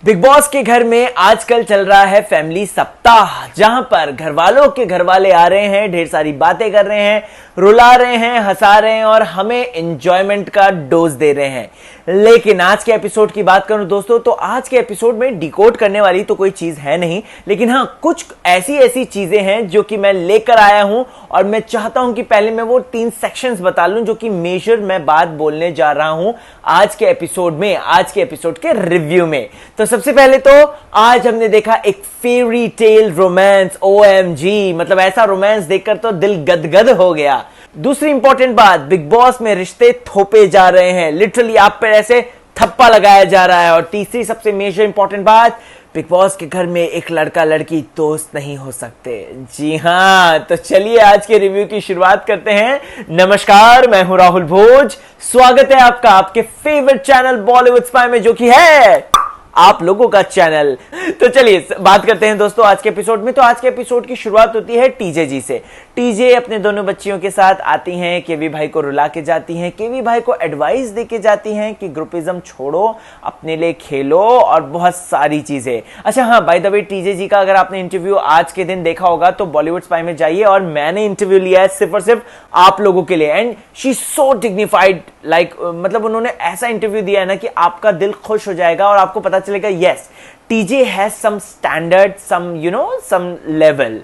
Big boss के घर में आजकल चल रहा है फैमिली सप्ताह, जहां पर घर वालों के घर वाले आ रहे हैं, ढेर सारी बातें कर रहे हैं, रुला रहे हैं, हंसा रहे हैं और हमें एंजॉयमेंट का डोज दे रहे हैं। लेकिन आज के एपिसोड की बात करूं दोस्तों, तो आज के एपिसोड में डिकोड करने वाली तो कोई चीज है नहीं, लेकिन हाँ कुछ ऐसी चीजें हैं जो कि मैं लेकर आया हूं और मैं चाहता हूं कि पहले मैं वो 3 सेक्शंस बता लूं जो कि मेजर मैं बात बोलने जा रहा हूं आज के एपिसोड में, आज के एपिसोड के रिव्यू में। तो सबसे पहले तो आज हमने देखा एक फेरी टेल रोमांस, OMG, मतलब ऐसा रोमांस देखकर तो दिल गदगद हो गया। दूसरी इंपॉर्टेंट बात, बिग बॉस में रिश्ते थोपे जा रहे हैं, लिटरली आप पर ऐसे थप्पा लगाया जा रहा है। और तीसरी सबसे मेजर इंपॉर्टेंट बात, बिग बॉस के घर में एक लड़का लड़की दोस्त नहीं हो सकते। जी हाँ, तो चलिए आज के रिव्यू की शुरुआत करते हैं। नमस्कार, मैं हूं राहुल भोज, स्वागत है आपका आपके फेवरेट चैनल बॉलीवुड स्पाई में, जो कि है आप लोगों का चैनल। तो चलिए बात करते हैं दोस्तों आज के एपिसोड में। तो आज के एपिसोड की शुरुआत होती है टीजे जी से। टीजे अपने दोनों बच्चियों के साथ आती हैं, केवी भाई को रुला के जाती हैं, केवी भाई को एडवाइस दे के जाती हैं कि ग्रुपिज्म छोड़ो, अपने लिए खेलो और बहुत सारी चीजें। अच्छा हाँ, बाय द वे टीजे जी का अगर आपने इंटरव्यू आज के दिन देखा होगा तो बॉलीवुड स्पाई में जाइए, और मैंने इंटरव्यू लिया है सिर्फ और सिर्फ आप लोगों के लिए। And she so dignified, like मतलब उन्होंने ऐसा इंटरव्यू दिया है ना कि आपका दिल खुश हो जाएगा और आपको पता चलेगा yes TJ has some standard, some level.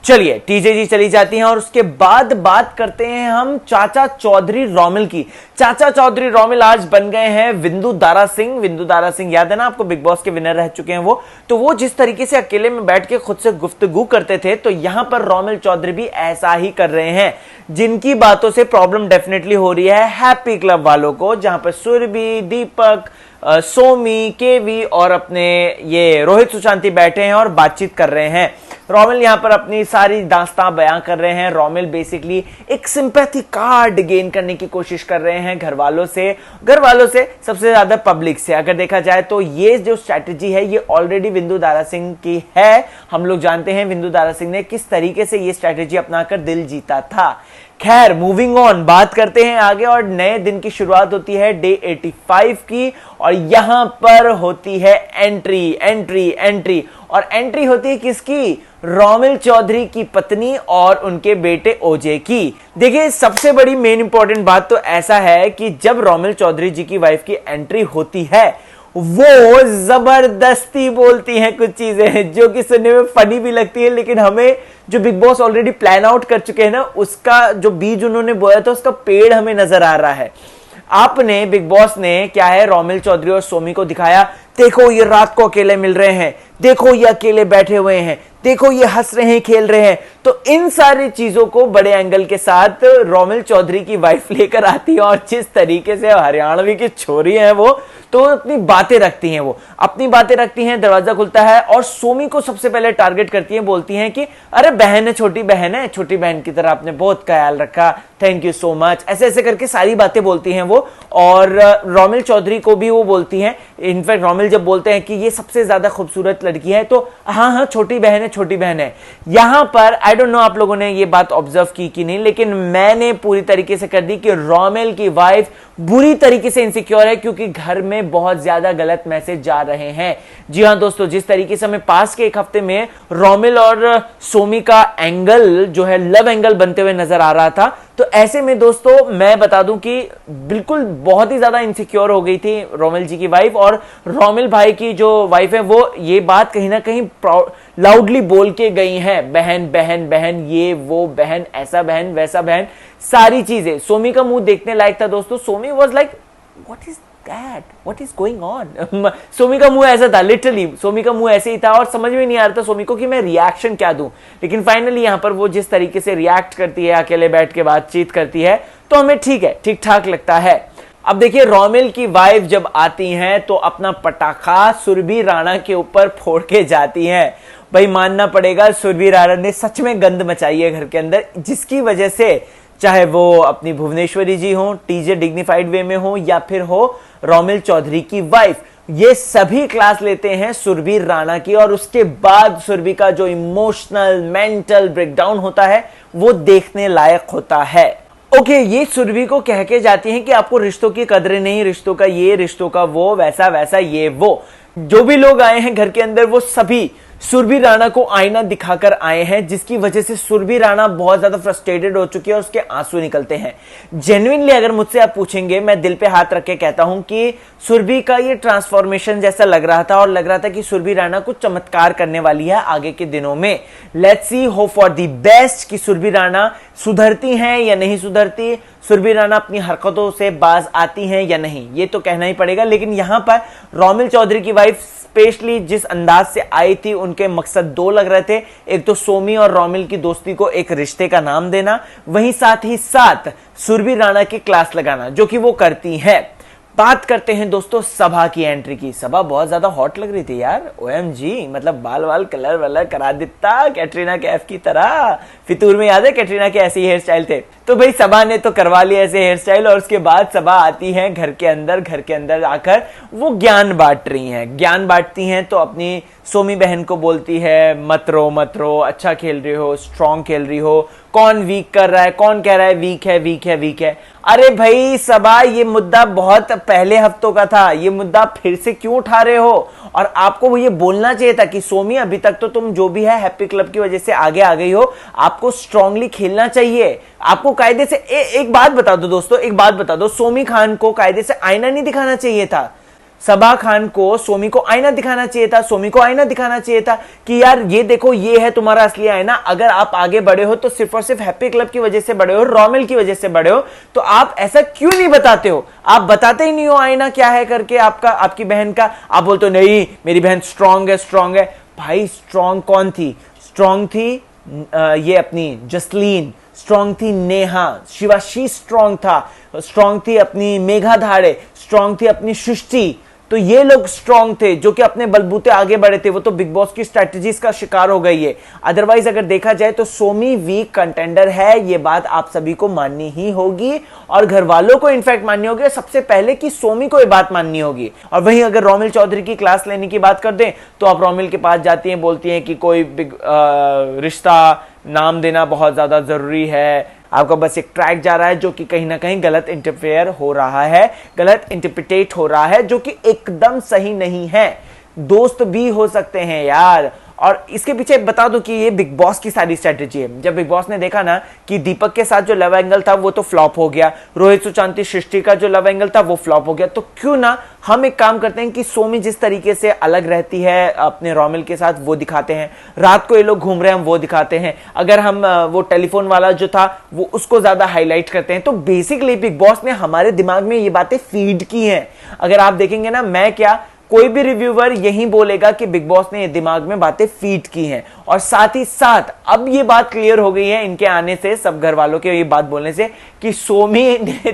चलिए टीजे जी चली जाती हैं और उसके बाद बात करते हैं हम चाचा चौधरी रोमिल की। चाचा चौधरी रोमिल आज बन गए हैं विंदु दारा सिंह। विंदु दारा सिंह याद है ना आपको, बिग बॉस के विनर रह चुके हैं वो। तो वो जिस तरीके से अकेले में बैठ के खुद से गुफ्तगू करते थे, तो यहां पर रोमिल चौधरी भी ऐसा ही कर रहे हैं, जिनकी बातों से प्रॉब्लम डेफिनेटली हो रही है हैप्पी क्लब वालों को, जहां पर सुरभि, दीपक, सोमी, केवी और अपने ये रोहित सुशांति बैठे हैं और बातचीत कर रहे हैं। रोमिल यहां पर अपनी सारी दास्तां बयां कर रहे हैं। रोमिल बेसिकली एक सिंपैथी कार्ड गेन करने की कोशिश कर रहे हैं घर वालों से सबसे ज्यादा पब्लिक से। अगर देखा जाए तो ये जो स्ट्रैटेजी है ये ऑलरेडी विंदु दारा सिंह की है। हम लोग जानते हैं विंदु दारा सिंह ने किस तरीके से ये स्ट्रैटेजी अपनाकर दिल जीता था। खैर मूविंग ऑन, बात करते हैं आगे और नए दिन की शुरुआत होती है डे 85 की, और यहां पर होती है एंट्री और एंट्री होती है किसकी? रोमिल चौधरी की पत्नी और उनके बेटे ओजे की। देखिए सबसे बड़ी मेन इंपॉर्टेंट बात तो ऐसा है कि जब रोमिल चौधरी जी की वाइफ की एंट्री होती है, वो जबरदस्ती बोलती हैं कुछ चीजें जो कि सुनने में फनी भी लगती है, लेकिन हमें जो big boss already plan out कर चुके हैं ना, उसका जो बीज उन्होंने बोया था उसका पेड़ हमें नजर आ रहा है। आपने बिग बॉस ने क्या है, रोमिल चौधरी और सोमी को दिखाया, देखो ये रात को अकेले मिल रहे हैं, देखो ये अकेले बैठे हुए हैं, देखो ये हंस रहे हैं, खेल रहे हैं। तो इन सारी चीजों को बड़े एंगल के साथ रोमिल चौधरी की वाइफ लेकर आती है, और जिस तरीके से हरियाणवी की छोरी है वो, तो अपनी बातें रखती हैं, वो अपनी बातें रखती हैं। दरवाजा खुलता है और सोमी को सबसे पहले टारगेट करती हैं, बोलती हैं कि अरे बहन है, छोटी बहन की तरह आपने बहुत ख्याल रखा, थैंक यू सो मच, ऐसे ऐसे करके सारी बातें बोलती हैं वो। और रोमिल चौधरी को भी वो बोलती हैं, इनफैक्ट रोमिल जब बोलते हैं कि ये सबसे ज्यादा खूबसूरत लड़की है, तो हाँ छोटी बहन है। यहां पर आई डोंट नो आप लोगों ने ये बात ऑब्जर्व की कि नहीं, लेकिन मैंने पूरी तरीके से कर दी कि रोमिल की वाइफ बुरी तरीके से इनसिक्योर है, क्योंकि घर में बहुत ज्यादा गलत मैसेज जा रहे हैं। जी हाँ दोस्तों, जिस तरीके से हमें पास के एक हफ्ते में रोमिल और सोमी का एंगल जो है लव एंगल बनते हुए नजर आ रहा था, तो ऐसे में दोस्तों मैं बता दूं कि बिल्कुल बहुत ही ज्यादा इनसिक्योर हो गई थी रोमिल जी की वाइफ। और रोमिल भाई की जो वाइफ है वो ये बात कहीं ना कहीं लाउडली बोल के गई है, बहन ये वो बहन, ऐसा बहन वैसा बहन, सारी चीजें। सोमी का मुंह देखने लायक था दोस्तों। Somi was like what is that, what is going on. Somi का मुंह ऐसा था, लिटरली सोमी का मुंह ऐसे ही था, और समझ में नहीं आ रहा था सोमी को कि मैं रिएक्शन क्या दूं। लेकिन फाइनली यहां पर वो जिस तरीके से रिएक्ट करती है, अकेले बैठ के बातचीत करती है, तो हमें ठीक ठाक लगता है। अब देखिए रोमिल की वाइफ जब आती हैं तो अपना पटाखा सुरभि राणा के ऊपर फोड़ के जाती हैं। भाई मानना पड़ेगा, सुरभि राणा ने सच में गंद मचाई है घर के अंदर, जिसकी वजह से चाहे वो अपनी भुवनेश्वरी जी हो, टीजे डिग्निफाइड वे में हो, या फिर हो रोमिल चौधरी की वाइफ, ये सभी क्लास लेते हैं सुरभि राणा की। और उसके बाद सुरभि का जो इमोशनल मेंटल ब्रेकडाउन होता है वो देखने लायक होता है। ओके, ये सुरभि को कह के जाती हैं कि आपको रिश्तों की कदर नहीं, रिश्तों का ये, रिश्तों का वो, वैसा ये वो। जो भी लोग आए हैं घर के अंदर वो सभी सुरभि राणा को आईना दिखाकर आए हैं, जिसकी वजह से सुरभि राणा बहुत ज्यादा फ्रस्ट्रेटेड हो चुकी है और उसके आंसू निकलते हैं। जेन्युइनली अगर मुझसे आप पूछेंगे, मैं दिल पे हाथ रख के कहता हूं कि सुरभि का ये ट्रांसफॉर्मेशन जैसा लग रहा था और लग रहा था कि सुरभि राणा कुछ चमत्कार करने वाली है आगे के दिनों में। Let's see, hope for the best कि सुरभि राणा सुधरती हैं या नहीं सुधरती, सुरभि राणा अपनी हरकतों से बाज आती हैं या नहीं, ये तो कहना ही पड़ेगा। लेकिन यहां पर रोमिल चौधरी की वाइफ स्पेशली जिस अंदाज से आई थी, उनके मकसद दो लग रहे थे। एक तो सोमी और रोमिल की दोस्ती को एक रिश्ते का नाम देना, वहीं साथ ही साथ सुरभि राणा की क्लास लगाना, जो कि वो करती है। बात करते हैं दोस्तों सभा की एंट्री की। सभा बहुत ज्यादा हॉट लग रही थी यार, ओएमजी, मतलब बाल वाल कलर वलर करा देता कैटरीना कैफ की तरह। फितूर में याद है कैटरीना के ऐसे ही हेयर स्टाइल थे, तो भाई सभा ने तो करवा लिया ऐसे हेयर स्टाइल। और उसके बाद सभा आती है घर के अंदर आकर वो ज्ञान बांट रही हैं। ज्ञान बांटती हैं तो अपनी सोमी बहन को बोलती है, मत रो, अच्छा खेल रही हो, स्ट्रांग खेल रही हो, कौन वीक कर रहा है, कौन कह रहा है वीक है। अरे भाई सभा, ये मुद्दा बहुत पहले हफ्तों का था, ये मुद्दा फिर से क्यों उठा रहे हो? और आपको वो ये बोलना चाहिए था कि सोमी, अभी तक तो तुम जो भी है हैप्पी क्लब की वजह से आगे आ गई हो, आपको स्ट्रांगली खेलना चाहिए। आपको कायदे से एक बात बता दो दोस्तों, एक बात बता दो, सोमी खान को कायदे से आईना नहीं दिखाना चाहिए था। सबा खान को सोमी को आईना दिखाना चाहिए था, सोमी को आईना दिखाना चाहिए था कि यार ये देखो, ये है तुम्हारा असली आईना। अगर आप आगे बढ़े हो तो सिर्फ और सिर्फ हैप्पी क्लब की वजह से बढ़े हो, रोमिल की वजह से बढ़े हो, तो आप ऐसा क्यों नहीं बताते हो? आप बताते ही नहीं हो आईना क्या है करके आपका, आपकी बहन का। आप बोलते हो नहीं मेरी बहन स्ट्रांग है। भाई स्ट्रांग कौन थी? स्ट्रांग थी ये अपनी जसलीन, स्ट्रांग थी नेहा, शिवाशी स्ट्रांग था, स्ट्रांग थी अपनी मेघा धाड़े, स्ट्रांग थी अपनी सृष्टि। तो ये लोग स्ट्रांग थे जो कि अपने बलबूते आगे बढ़े थे। वो तो बिग बॉस की स्ट्रेटजीज का शिकार हो गई है। अदरवाइज अगर देखा जाए तो सोमी वीक कंटेंडर है, ये बात आप सभी को माननी ही होगी और घर वालों को इनफैक्ट माननी होगी। सबसे पहले कि सोमी को ये बात माननी होगी। और वहीं अगर रोमिल चौधरी की क्लास लेने की बात कर दें तो आप रोमिल के पास जाती हैं, बोलती हैं कि कोई बिग रिश्ता नाम देना बहुत ज्यादा जरूरी है। आपका बस एक ट्रैक जा रहा है जो कि कहीं ना कहीं गलत इंटरफेयर हो रहा है, गलत इंटरप्रिटेट हो रहा है, जो कि एकदम सही नहीं है। दोस्त भी हो सकते हैं यार। और इसके पीछे बता दो कि ये बिग बॉस की सारी स्ट्रेटेजी है। जब बिग बॉस ने देखा ना कि दीपक के साथ जो लव एंगल था वो तो फ्लॉप हो गया, रोहित सुशांति सृष्टि का जो लव एंगल था वो फ्लॉप हो गया, तो क्यों ना हम एक काम करते हैं कि सोमी जिस तरीके से अलग रहती है अपने रोमिल के साथ वो दिखाते हैं, रात को ये लोग घूम रहे हैं हम वो दिखाते हैं, अगर हम वो टेलीफोन वाला जो था वो उसको ज्यादा हाईलाइट करते हैं। तो बेसिकली बिग बॉस ने हमारे दिमाग में ये बातें फीड की हैं। अगर आप देखेंगे ना, मैं क्या कोई भी रिव्यूअर यही बोलेगा कि बिग बॉस ने ये दिमाग में बातें फीड की हैं। और साथ ही साथ अब ये बात क्लियर हो गई है इनके आने से, सब घर वालों के ये बात बोलने से, कि सोमी ने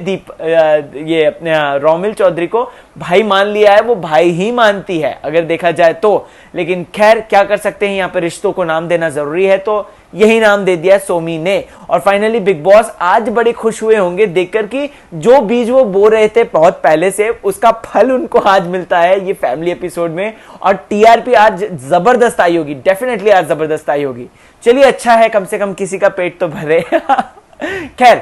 ये अपने रोमिल चौधरी को भाई मान लिया है। वो भाई ही मानती है अगर देखा जाए तो। लेकिन खैर क्या कर सकते हैं, यहाँ पर रिश्तों को नाम देना जरूरी है तो यही नाम दे दिया सोमी ने। और फाइनली बिग बॉस आज बड़े खुश हुए होंगे देखकर कि जो बीज वो बो रहे थे बहुत पहले से, उसका फल उनको आज मिलता है ये फैमिली एपिसोड में। और टीआरपी आज जबरदस्त आई होगी, डेफिनेटली आज जबरदस्त आई होगी। चलिए अच्छा है, कम से कम किसी का पेट तो भरे। खैर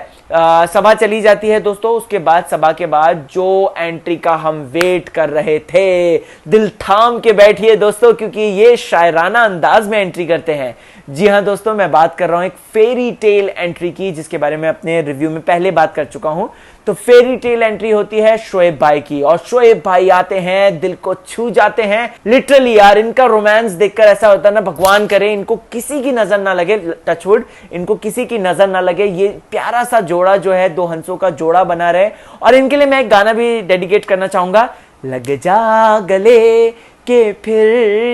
सभा चली जाती है दोस्तों। उसके बाद सभा के बाद जो एंट्री का हम वेट कर रहे थे, दिल थाम के बैठिए दोस्तों, क्योंकि ये शायराना अंदाज में एंट्री करते हैं। जी हाँ दोस्तों, मैं बात कर रहा हूं एक फेरी टेल एंट्री की, जिसके बारे में अपने रिव्यू में पहले बात कर चुका हूं। तो फेरी टेल एंट्री होती है शोएब भाई की, और शोएब भाई आते हैं, दिल को छू जाते हैं लिटरली यार। इनका रोमांस देखकर ऐसा होता है ना, भगवान करे इनको किसी की नजर ना लगे, टचवुड, इनको किसी की नजर ना लगे। ये प्यारा सा जोड़ा जो है, दो हंसों का जोड़ा बना रहे। और इनके लिए मैं एक गाना भी डेडिकेट करना चाहूंगा, लग जा गले के फिर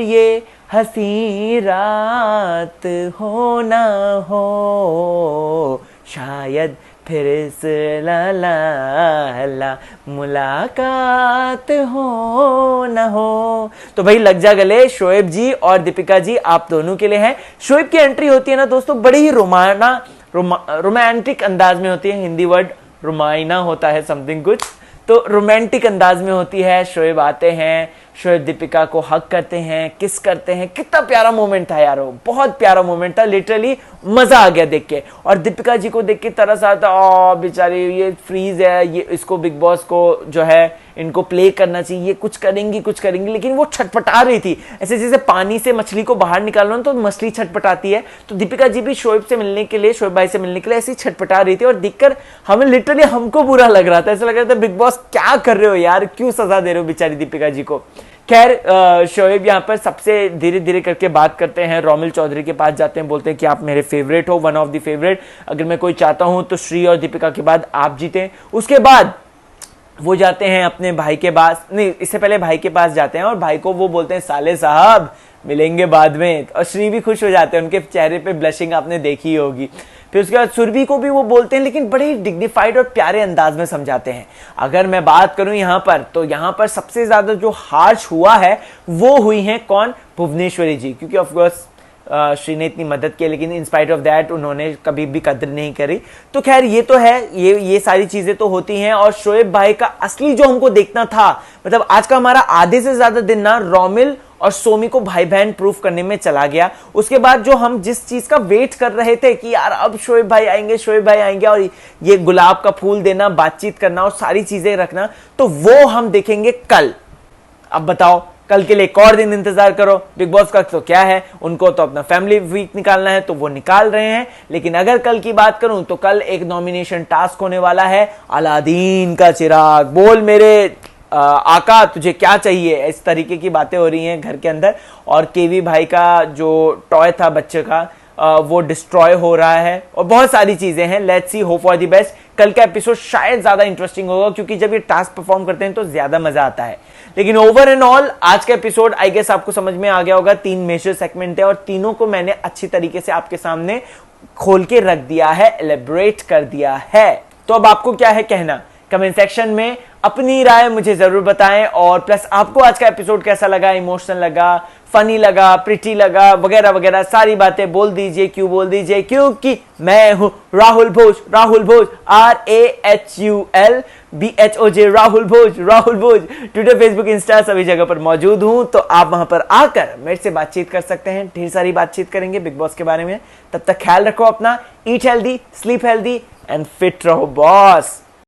ये हंसी रात हो ना हो, शायद फिर से ला मुलाकात हो न हो। तो भाई लग जा गले शोएब जी और दीपिका जी आप दोनों के लिए है। शोएब की एंट्री होती है ना दोस्तों, बड़ी ही रोमांटिक अंदाज में होती है। हिंदी वर्ड रोमाइना होता है समथिंग कुछ, तो रोमांटिक अंदाज में होती है। शोएब आते हैं, शोएब दीपिका को हक करते हैं, किस करते हैं। कितना प्यारा मोमेंट था यार, वो बहुत प्यारा मोमेंट था, लिटरली मजा आ गया देख के। और दीपिका जी को देख के तरस आता, बेचारी ये फ्रीज है, ये इसको बिग बॉस को जो है इनको प्ले करना चाहिए, कुछ करेंगी, लेकिन वो छटपटा रही थी ऐसे जैसे पानी से मछली को बाहर निकालना तो मछली छटपटाती है। तो दीपिका जी भी शोएब भाई से मिलने के लिए ऐसी छटपटा रही थी और देखकर हमें लिटरली हमको बुरा लग रहा था, ऐसा लग रहा था बिग बॉस क्या कर रहे हो यार, क्यों सजा दे रहे हो बेचारी दीपिका जी को। खैर शोएब यहाँ पर सबसे धीरे धीरे करके बात करते हैं, रोमिल चौधरी के पास जाते हैं, बोलते हैं कि आप मेरे फेवरेट हो, वन ऑफ द फेवरेट, अगर मैं कोई चाहता हूं तो श्री और दीपिका के बाद आप जीते। उसके बाद वो जाते हैं अपने भाई के पास, नहीं इससे पहले भाई के पास जाते हैं और भाई को वो बोलते हैं साले साहब मिलेंगे बाद में, और श्री भी खुश हो जाते हैं, उनके चेहरे पे ब्लशिंग आपने देखी होगी। फिर उसके बाद सुरभि को भी वो बोलते हैं लेकिन बड़े डिग्निफाइड और प्यारे अंदाज में समझाते हैं। अगर मैं बात करूं यहां पर तो यहां पर सबसे ज्यादा जो हार्श हुआ है वो हुई है कौन, भुवनेश्वरी जी, क्योंकि ऑफकोर्स श्री ने इतनी मदद की लेकिन इन स्पाइट ऑफ दैट उन्होंने कभी भी कदर नहीं करी। तो खैर ये तो है, ये सारी चीजें तो होती हैं। और शोएब भाई का असली जो हमको देखना था, मतलब आज का हमारा आधे से ज्यादा दिन ना रोमिल और सोमी को भाई बहन प्रूफ करने में चला गया। उसके बाद जो हम जिस चीज का वेट कर रहे थे कि यार अब शोएब भाई आएंगे और ये गुलाब का फूल देना, बातचीत करना और सारी चीजें रखना, तो वो हम देखेंगे कल। अब बताओ कल के लिए एक और दिन इंतजार करो। बिग बॉस का तो क्या है, उनको तो अपना फैमिली वीक निकालना है तो वो निकाल रहे हैं, लेकिन अगर कल की बात करूं तो कल एक नॉमिनेशन टास्क होने वाला है, अलादीन का चिराग, बोल मेरे आका तुझे क्या चाहिए, इस तरीके की बातें हो रही हैं घर के अंदर। और केवी भाई का जो टॉय था बच्चे का वो डिस्ट्रॉय हो रहा है और बहुत सारी चीजें हैं। Let's see, hope for the best. कल का एपिसोड शायद ज्यादा इंटरेस्टिंग होगा क्योंकि जब ये टास्क परफॉर्म करते हैं तो ज्यादा मजा आता है। लेकिन ओवर एंड ऑल आज का एपिसोड आई गेस आपको समझ में आ गया होगा। 3 मेजर सेगमेंट है और तीनों को मैंने अच्छी तरीके से आपके सामने खोल के रख दिया है, एलेबरेट कर दिया है। तो अब आपको क्या है कहना, कमेंट सेक्शन में अपनी राय मुझे जरूर बताएं। और प्लस आपको आज का एपिसोड कैसा लगा, इमोशनल लगा, फनी लगा, प्रिटी लगा, वगैरह वगैरह सारी बातें बोल दीजिए। क्यों बोल दीजिए, क्योंकि मैं हूं राहुल भोज, RAHULBHOJ, राहुल भोज ट्विटर, फेसबुक, इंस्टा सभी जगह पर मौजूद हूं। तो आप वहां पर आकर मेरे से बातचीत कर सकते हैं, ढेर सारी बातचीत करेंगे बिग बॉस के बारे में। तब तक ख्याल रखो अपना, eat healthy, sleep healthy and fit रहो बॉस।